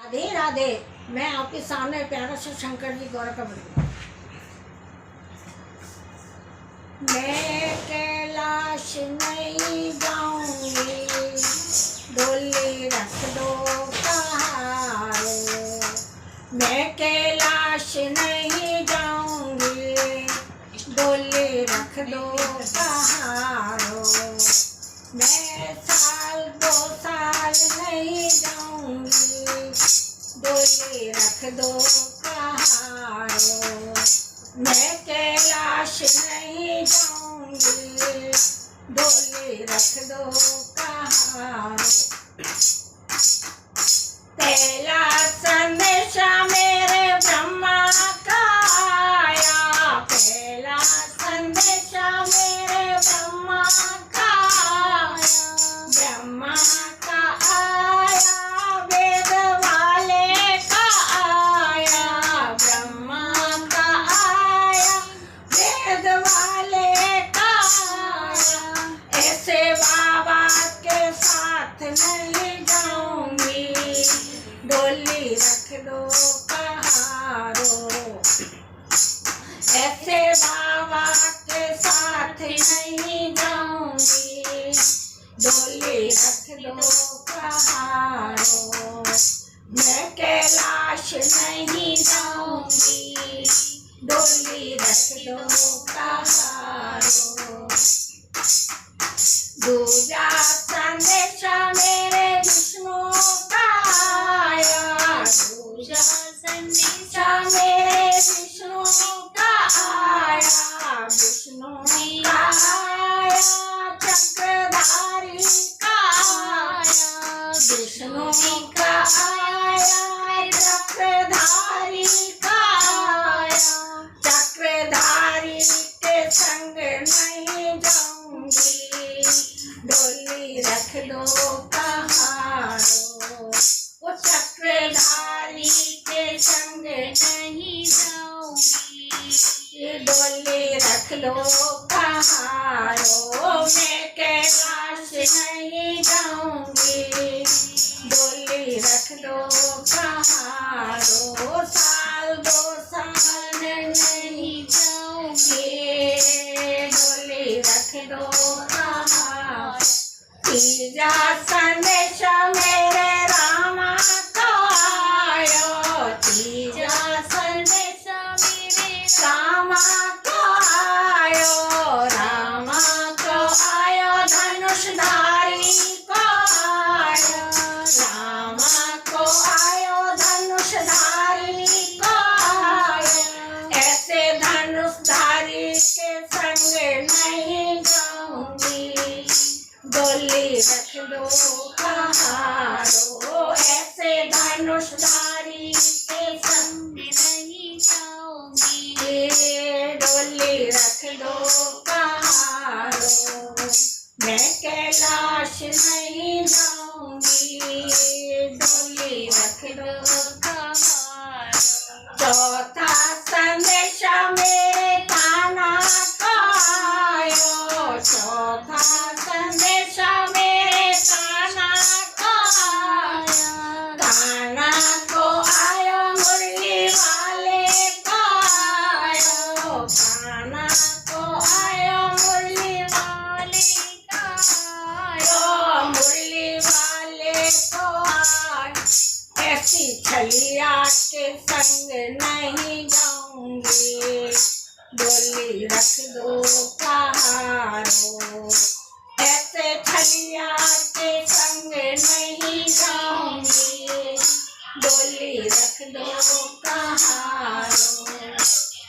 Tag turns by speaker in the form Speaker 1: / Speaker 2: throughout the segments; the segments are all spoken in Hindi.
Speaker 1: राधे राधे। मैं आपके सामने प्यारा सा शंकर जी गौर का बड़ी। मैं कैलाश नहीं जाऊंगी, डोली रख दो कहारो। मैं कैलाश नहीं जाऊंगी, डोली रख दो कहारो। मैं साल 2 साल नहीं जाऊंगी, डोली रख दो कहारो। मैं कैलाश नहीं जाऊंगी, डोली रख दो कहारो। पहला संदेशा मेरे ब्रह्मा का आया, पहला संदेशा मेरे ब्रह्मा का आया। ब्रह्मा का आया, वेद वाले का आया। ब्रह्मा का आया, वेद वाले का आया। ऐसे बाबा के साथ नहीं जाऊंगी, डोली रख दो कहारो। ऐसे बाबा के साथ नहीं जाऊंगी, डोली रख दो कहारो। मैं कैलाश नहीं जाऊंगी, डोली रख दो कहारो। दूजा संदेशा मेरे विष्णु का आया, दूजा संदेशा मेरे विष्णु का आया। विष्णु का आया, चक्रधारी का आया। विष्णु का आया, चक्रधारी का आया। चक्रधारी के संग नहीं जाऊंगी, डोली रख दो कहारो। वो चक्रधारी के संग नहीं जाऊंगी, डोली रख दो कहारो। मैं कैलाश नहीं जाऊंगी, डोली रख दो कहारो। साल 2 साल नहीं जाऊंगी, डोली रख दो कहारो। तीजा संदेशा मेरे रामा को आयो, तीजा संदेशा मेरे रामा को आयो। रामा को आयो, धनुषधारी को आयो। रामा को आयो, धनुषधारी को आयो। ऐसे धनुषधारी के संग नहीं जाऊंगी, डोली रख दो कहारो। ऐसे धनुषधारी के संग नहीं जाऊंगी, डोली रख दो कहारो। मैं कैलाश नहीं जाऊंगी, डोली रख दो कहारो। चौथा संदेशा मेरे कान्हा को आयो, चौथा संदेशा मेरे कान्हा को आयो। कान्हा को आयो, मुरली वाले को आयो। कान्हा को आयो, मुरली वाले को आयो। मुरली वाले को आयो। ऐसी छलिया के संग नहीं जाऊंगी, डोली रख दो कहारो। ऐसे छलिया के संग नहीं जाऊंगी, डोली रख दो कहारो।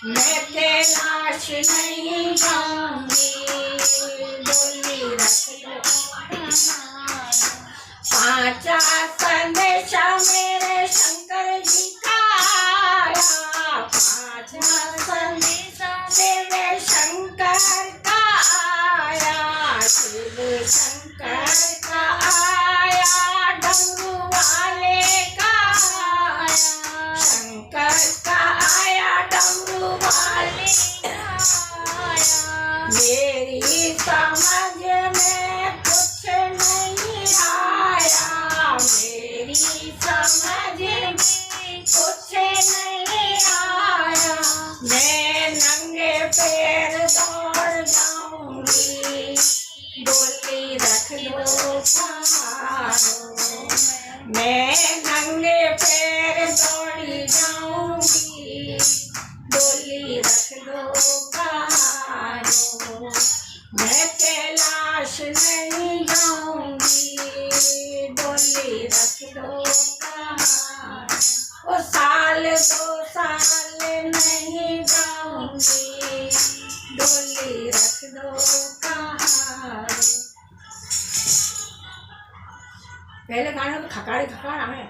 Speaker 1: मैं कैलाश नहीं जाऊंगी, डोली रख दो कहारो। पांचा संदेशा मेरे शंकर जी का आया, पांचा संदेशा मेरे शंकर का आया। शिव शंकर का आया, डमरू वाले का आया। शंकर का आया, डमरू वाले का आया। मेरी समझ में कुछ नहीं आया, मेरी समझ कहारो। मैं नंगे पैर दौड़ी जाऊंगी, डोली रख दो कहारो। मैं कैलाश नहीं जाऊंगी, डोली रख दो कहारो। ओ साल 2 साल नहीं जाऊंगी, डोली रख दो कहारो। पहले गाने में खकाड़ी खकार आए,